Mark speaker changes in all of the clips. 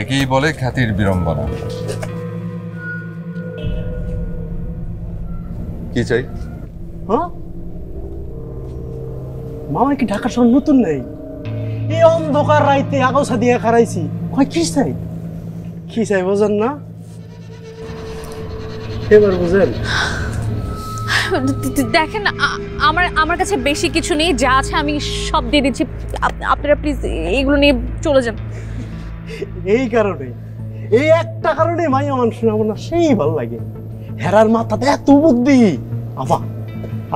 Speaker 1: একেই বলে খ্যাতির বিড়ম্বনা। কি চাই?
Speaker 2: হ্যাঁ, মামা কি ঢাকা শহর নতুন নেই? এই অন্ধকার রাইতে আগোছা দিয়ে খারাইছি। কয় কি চাই? কি চাই বোঝেন না? এবার বুঝেন?
Speaker 3: দেখেন, আমার কাছে বেশি কিছু নেই, যা আছে আমি সব দিয়ে দিচ্ছি। আপনারা প্লিজ এইগুলো নিয়ে চলে যান।
Speaker 2: এই কারণে, এই একটা কারণে মাইয়া মানুষের আমার না সেই ভালো লাগে। হেরার মাথাতে এত বুদ্ধি। আফা,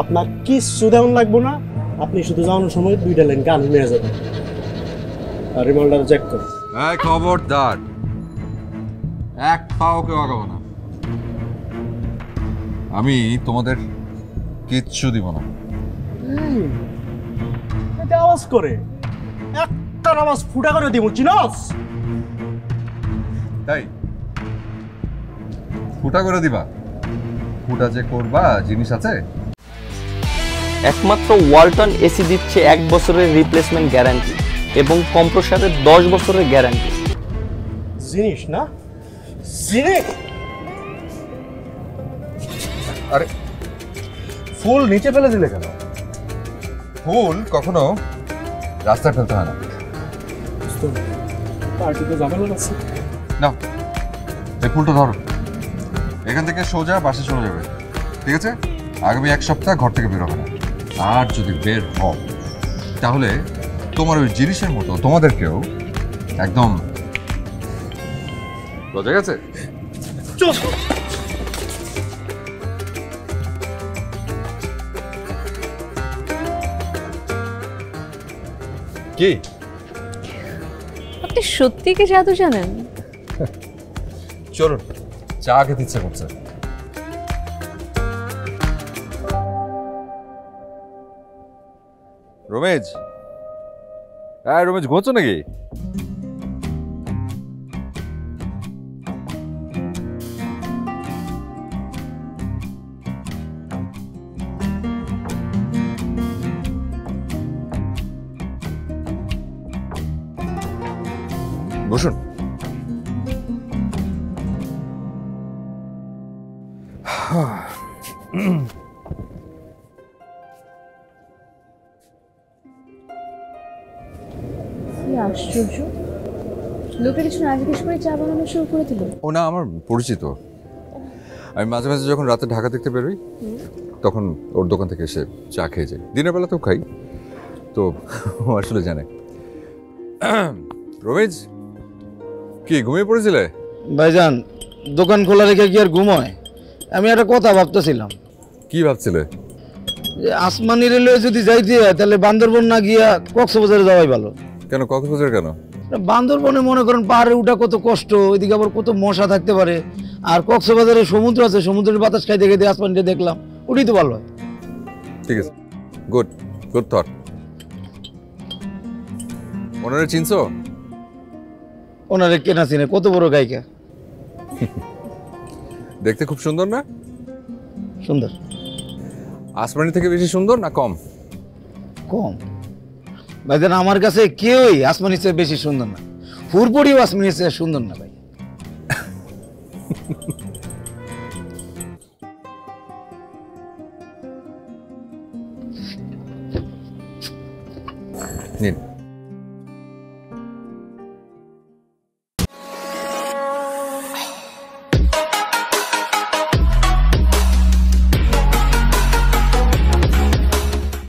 Speaker 2: আপনার কিচ্ছু দেওয়ান লাগবো না, আপনি শুধু যাওয়ানোর সময় 2টা লাইন গান নিয়ে যাবেন আর রিমান্ডার চেক করুন।
Speaker 1: খবরদার, এক পাও কেউ আগাবো না। আমি তোমাদের কিচ্ছু দিব না।
Speaker 2: এটা আওয়াজ করে একটা আওয়াজ ফুটা করে দিব, চিনস?
Speaker 1: তাই ফুটা করে দিবা? ফুটা যে করবা জিনিস আছে।
Speaker 4: একমাত্র ওয়ালটন এসি দিচ্ছে 1 বছরের রিপ্লেসমেন্ট গ্যারান্টি এবং কম্প্রেসারের 10 বছরের গ্যারান্টি।
Speaker 2: জিনিস না জিনিস।
Speaker 1: আরে ফুল নিচে ফেলে দিলে কেন? ফুল কখনো রাস্তায় ফেলতে হয় না।
Speaker 2: পার্টিতে ঝামেলা আছে
Speaker 1: না, এই ফুলটা ধরো, এখান থেকে সোজা বাসে চলে যাবে, ঠিক আছে? আগামী 1 সপ্তাহ ঘর থেকে বের হবে না। আর যদি বের হও তাহলে তোমার ওই জিনিসের মতো তোমাদেরকেও একদম বোঝা গেছে? কি
Speaker 3: আপনি সত্যি কি জাদু জানেন?
Speaker 1: চলুন, চা খেতে ইচ্ছে করছে। রমেশ, হ্যাঁ রমেশ, ঘুমোচ্ছ নাকি? বসুন।
Speaker 3: আশ্চর্য, লোকের কিছু না জিজ্ঞেস করে চা বানানো শুরু করে দিল।
Speaker 1: ও না, আমার পরিচিত। আমি মাঝে মাঝে যখন রাতে ঢাকা দেখতে বেরোই তখন ওর দোকান থেকে এসে চা খেয়ে যাই। দিনের বেলাতেও খাই, তো ও আসলে জানে। রমেশ, কি ঘুমিয়ে পড়েছিলে?
Speaker 5: ভাইজান, দোকান খোলা রেখে কি আর ঘুম হয়? আমি একটা কথা ভাবতেছিলাম।
Speaker 1: কি ভাবছিলে?
Speaker 5: যে আসমানি রেলওয়ে যদি যাইতে হয় তাহলে বান্দরবন না গিয়া কক্সবাজারে যাওয়াই ভালো।
Speaker 1: কেন কক্সবাজার কেন?
Speaker 5: বান্দরবনে মনে করেন পাহাড়ে উঠা কত কষ্ট, ওইদিকে আবার কত মশা থাকতে পারে। আর কক্সবাজারে সমুদ্র আছে, সমুদ্রের বাতাস খাইতে খাইতে আসমানিটা দেখলাম, ওটাই তো ভালো হয়।
Speaker 1: ঠিক আছে, গুড গুড থট। ওনারে চিনছো?
Speaker 5: ওনারে কেনা চিনে, কত বড় গায়িকা।
Speaker 1: দেখতে খুব সুন্দর না?
Speaker 5: সুন্দর।
Speaker 1: আসমানি থেকে বেশি সুন্দর না কম?
Speaker 5: কম। ভাইজান, আমার কাছে কেউই আসমানির চেয়ে বেশি সুন্দর না। ফুরপুরিও আসমানির চেয়ে সুন্দর না ভাই।
Speaker 1: নিন।